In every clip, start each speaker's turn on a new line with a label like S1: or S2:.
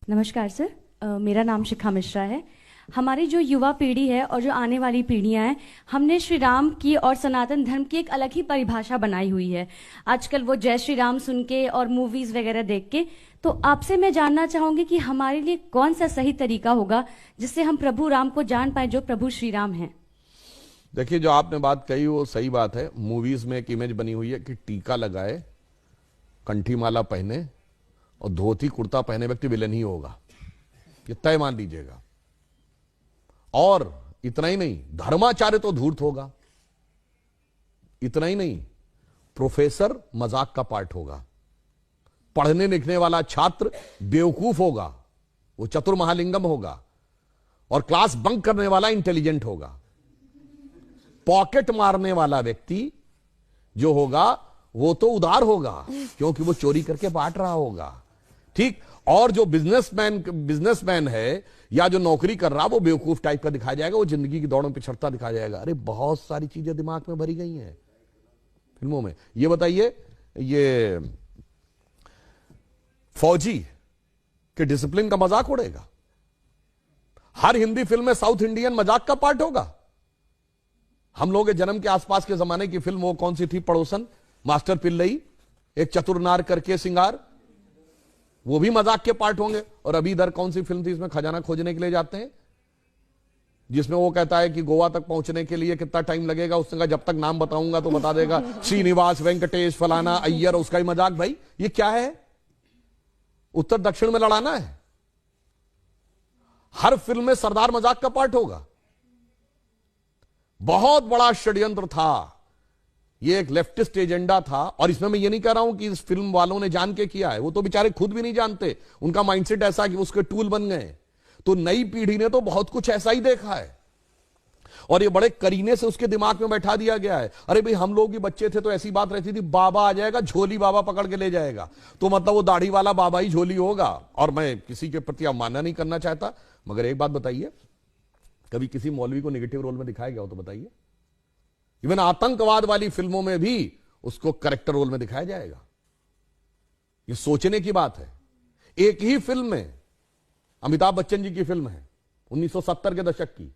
S1: नमस्कार सर, मेरा नाम शिखा मिश्रा है। हमारी जो युवा पीढ़ी है और जो आने वाली पीढ़ियां हैं, हमने श्री राम की और सनातन धर्म की एक अलग ही परिभाषा बनाई हुई है। आजकल वो जय श्री राम सुन के और मूवीज वगैरह देख के, तो आपसे मैं जानना चाहूंगी कि हमारे लिए कौन सा सही तरीका होगा जिससे हम प्रभु राम को जान पाए जो प्रभु श्री राम हैं।
S2: देखिए, जो आपने बात कही वो सही बात है। मूवीज में एक इमेज बनी हुई है कि टीका लगाए, कंठी माला पहने और धोती कुर्ता पहने व्यक्ति विलेन ही होगा, ये तय मान लीजिएगा। और इतना ही नहीं, धर्माचार्य तो धूर्त होगा। इतना ही नहीं, प्रोफेसर मजाक का पार्ट होगा। पढ़ने लिखने वाला छात्र बेवकूफ होगा, वो चतुर महालिंगम होगा। और क्लास बंक करने वाला इंटेलिजेंट होगा। पॉकेट मारने वाला व्यक्ति जो होगा वो तो उदार होगा, क्योंकि वो चोरी करके बांट रहा होगा। ठीक। और जो बिजनेसमैन है या जो नौकरी कर रहा, वो बेवकूफ टाइप का दिखाया जाएगा, वो जिंदगी की दौड़ में पिछड़ता दिखाया जाएगा। अरे बहुत सारी चीजें दिमाग में भरी गई हैं फिल्मों में। ये बताइए, ये फौजी के डिसिप्लिन का मजाक उड़ेगा। हर हिंदी फिल्म में साउथ इंडियन मजाक का पार्ट होगा। हम लोग के जन्म के आसपास के जमाने की फिल्म वो कौन सी थी, पड़ोसन, मास्टर पिल्लई, एक चतुरनार करके सिंगार, वो भी मजाक के पार्ट होंगे। और अभी इधर कौन सी फिल्म थी, इसमें खजाना खोजने के लिए जाते हैं, जिसमें वो कहता है कि गोवा तक पहुंचने के लिए कितना टाइम लगेगा। उसने कहा जब तक नाम बताऊंगा तो बता देगा, श्रीनिवास, वेंकटेश, फलाना, अय्यर, उसका ही मजाक। भाई ये क्या है, उत्तर दक्षिण में लड़ाना है। हर फिल्म में सरदार मजाक का पार्ट होगा। बहुत बड़ा षड्यंत्र था, ये एक लेफ्टिस्ट एजेंडा था। और इसमें मैं ये नहीं कह रहा हूं कि इस फिल्म वालों ने जान के किया है, वो तो बेचारे खुद भी नहीं जानते। उनका माइंडसेट ऐसा कि उसके टूल बन गए। तो नई पीढ़ी ने तो बहुत कुछ ऐसा ही देखा है और ये बड़े करीने से उसके दिमाग में बैठा दिया गया है। अरे भाई, हम लोग भी बच्चे थे तो ऐसी बात रहती थी, बाबा आ जाएगा, झोली बाबा पकड़ के ले जाएगा, तो मतलब वो दाढ़ी वाला बाबा ही झोली होगा। और मैं किसी के प्रति अवमानना नहीं करना चाहता, मगर एक बात बताइए, कभी किसी मौलवी को नेगेटिव रोल में दिखाया गया हो तो बताइए। इवन आतंकवाद वाली फिल्मों में भी उसको करेक्टर रोल में दिखाया जाएगा। ये सोचने की बात है। एक ही फिल्म में, अमिताभ बच्चन जी की फिल्म है 1970 के दशक की,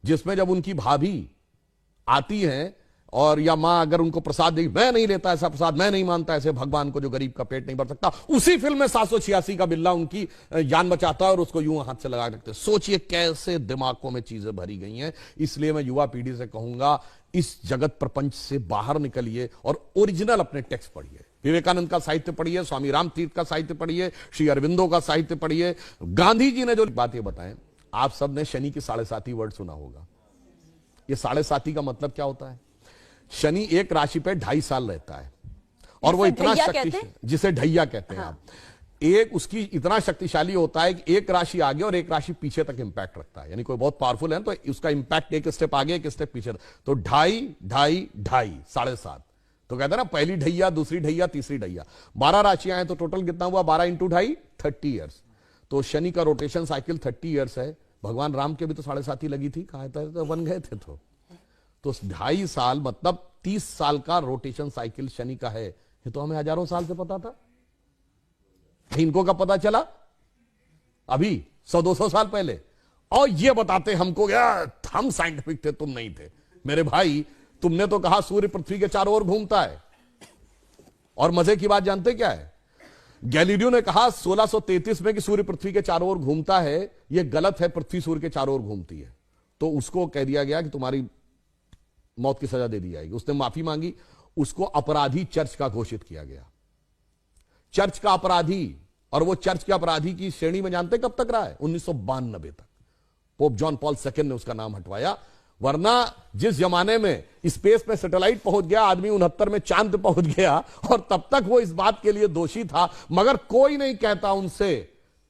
S2: जिसमें जब उनकी भाभी आती हैं और या मां अगर उनको प्रसाद देगी, मैं नहीं लेता ऐसा प्रसाद, मैं नहीं मानता ऐसे भगवान को जो गरीब का पेट नहीं भर सकता, उसी फिल्म में 786 का बिल्ला उनकी जान बचाता है और उसको यूं हाथ से लगा रखते। सोचिए कैसे दिमागों में चीजें भरी गई हैं। इसलिए मैं युवा पीढ़ी से कहूंगा, इस जगत प्रपंच से बाहर निकलिए और ओरिजिनल अपने टेक्स्ट पढ़िए। विवेकानंद का साहित्य पढ़िए, स्वामी राम तीर्थ का साहित्य पढ़िए, श्री अरविंदो का साहित्य पढ़िए। गांधी जी ने जो बात ये बताएं, आप सब ने शनि की 7.5 वर्ड सुना होगा। ये 7.5 का मतलब क्या होता है? शनि एक राशि पे 2.5 साल रहता है और वो इतना शक्तिशाली, जिसे ढैया कहते हैं आप, एक उसकी इतना शक्तिशाली होता है कि एक राशि आगे और एक राशि पीछे तक इंपैक्ट रखता है। यानी कोई बहुत पावरफुल है तो उसका इंपैक्ट एक स्टेप आगे एक स्टेप पीछे, तो 2.5, 2.5, 2.5, 7.5। तो कहते हैं ना, पहली ढैया, दूसरी ढैया, तीसरी ढैया। 12 राशियां हैं तो टोटल कितना हुआ? 12 × 2.5, 30 ईयर्स। तो शनि का रोटेशन साइकिल 30 ईयर्स है। भगवान राम के भी तो 7.5 लगी थी, कहा था तो बन गए थे। तो 2.5 साल मतलब 30 साल का रोटेशन साइकिल शनि का है। ये तो हमें हजारों साल से पता था, इनको कब पता चला? अभी 100-200 साल पहले। और ये बताते हमको, यार हम साइंटिफिक थे, तुम नहीं थे। मेरे भाई, तुमने तो कहा सूर्य पृथ्वी के चारों ओर घूमता है। और मजे की बात जानते क्या है? गैलीलियो ने कहा 1633 में कि सूर्य पृथ्वी के चारों ओर घूमता है। यह गलत है, पृथ्वी सूर्य के चारों ओर घूमती है। तो उसको कह दिया गया कि तुम्हारी मौत की सजा दे दी जाएगी। उसने माफी मांगी, उसको अपराधी चर्च का घोषित किया गया, चर्च का अपराधी। और वो चर्च के अपराधी की श्रेणी में जानते कब तक रहा है? 1992 तक। पोप जॉन पॉल II ने उसका नाम हटवाया। वरना जिस जमाने में स्पेस में सैटेलाइट पहुंच गया, आदमी 69 में चांद पहुंच गया, और तब तक वो इस बात के लिए दोषी था। मगर कोई नहीं कहता उनसे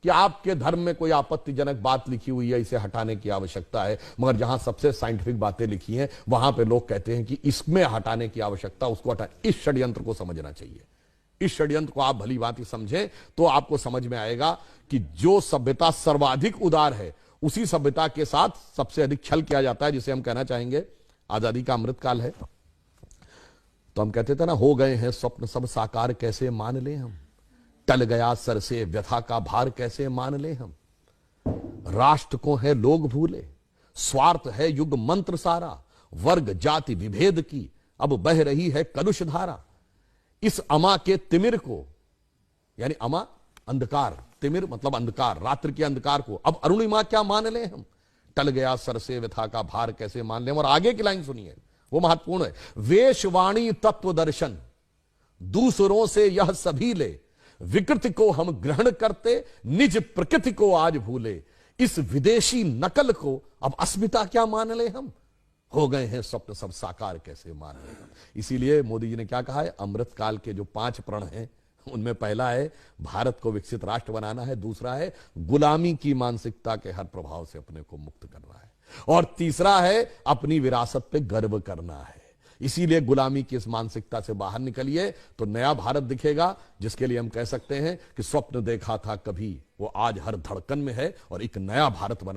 S2: कि आपके धर्म में कोई आपत्तिजनक बात लिखी हुई है, इसे हटाने की आवश्यकता है। मगर जहां सबसे साइंटिफिक बातें लिखी हैं, वहां पे लोग कहते हैं कि इसमें हटाने की आवश्यकता, उसको हटा। इस षड्यंत्र को समझना चाहिए। इस षड्यंत्र को आप भली भांति समझें तो आपको समझ में आएगा कि जो सभ्यता सर्वाधिक उदार है, उसी सभ्यता के साथ सबसे अधिक छल किया जाता है, जिसे हम कहना चाहेंगे आजादी का अमृतकाल है। तो हम कहते थे ना, हो गए हैं स्वप्न सब साकार, कैसे मान ले हम। टल गया सर से व्यथा का भार कैसे मान ले हम। राष्ट्र को है लोग भूले, स्वार्थ है युग मंत्र सारा, वर्ग जाति विभेद की अब बह रही है कलुष धारा। इस अमा के तिमिर को, यानी अमा अंधकार, तिमिर मतलब अंधकार, रात्रि के अंधकार को अब अरुणिमा क्या मान ले हम। टल गया सर से व्यथा का भार कैसे मान ले हम। और आगे की लाइन सुनिए, वो महत्वपूर्ण है। वेशवाणी तत्व दर्शन दूसरों से यह सभी ले, विकृति को हम ग्रहण करते निज प्रकृति को आज भूले। इस विदेशी नकल को अब अस्मिता क्या मान ले हम। हो गए हैं स्वप्न सब साकार कैसे मान ले हम। इसीलिए मोदी जी ने क्या कहा है, अमृत काल के जो 5 प्रण हैं उनमें पहला है भारत को विकसित राष्ट्र बनाना है, दूसरा है गुलामी की मानसिकता के हर प्रभाव से अपने को मुक्त करना है, और तीसरा है अपनी विरासत पे गर्व करना है। इसीलिए गुलामी की इस मानसिकता से बाहर निकलिए तो नया भारत दिखेगा, जिसके लिए हम कह सकते हैं कि स्वप्न देखा था कभी वो आज हर धड़कन में है और एक नया भारत बना